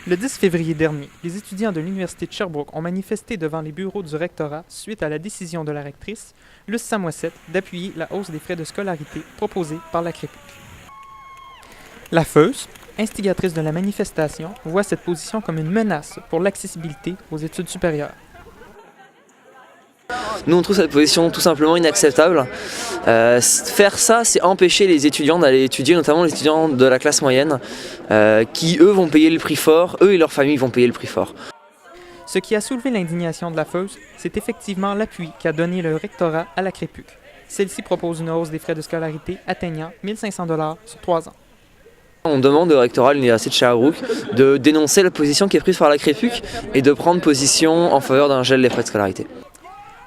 Le 10 février dernier, les étudiants de l'Université de Sherbrooke ont manifesté devant les bureaux du rectorat suite à la décision de la rectrice, Luce Samoisette, d'appuyer la hausse des frais de scolarité proposée par la CREPUC. La FEUS, instigatrice de la manifestation, voit cette position comme une menace pour l'accessibilité aux études supérieures. Nous, on trouve cette position tout simplement inacceptable. Faire ça, c'est empêcher les étudiants d'aller étudier, notamment les étudiants de la classe moyenne, qui, eux, vont payer le prix fort, eux et leurs familles vont payer le prix fort. Ce qui a soulevé l'indignation de la FEUS, c'est effectivement l'appui qu'a donné le rectorat à la CREPUC. Celle-ci propose une hausse des frais de scolarité atteignant 1 500 $ sur 3 ans. On demande au rectorat de l'Université de Sherbrooke de dénoncer la position qui est prise par la CREPUC et de prendre position en faveur d'un gel des frais de scolarité.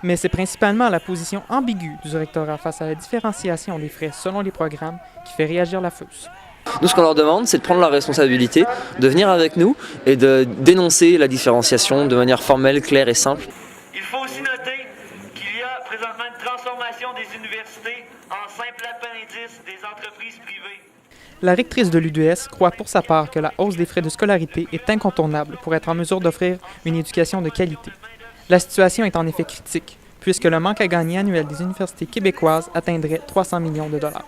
Mais c'est principalement la position ambiguë du rectorat face à la différenciation des frais selon les programmes qui fait réagir la FEUS. Nous, ce qu'on leur demande, c'est de prendre la responsabilité, de venir avec nous et de dénoncer la différenciation de manière formelle, claire et simple. Il faut aussi noter qu'il y a présentement une transformation des universités en simple appendice des entreprises privées. La rectrice de l'UDS croit pour sa part que la hausse des frais de scolarité est incontournable pour être en mesure d'offrir une éducation de qualité. La situation est en effet critique, puisque le manque à gagner annuel des universités québécoises atteindrait 300 millions de dollars.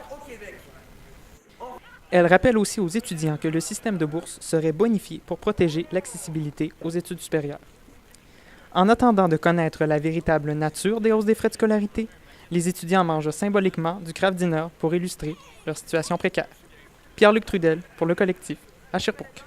Elle rappelle aussi aux étudiants que le système de bourse serait bonifié pour protéger l'accessibilité aux études supérieures. En attendant de connaître la véritable nature des hausses des frais de scolarité, les étudiants mangent symboliquement du craft dinner pour illustrer leur situation précaire. Pierre-Luc Trudel pour le collectif à Sherbrooke.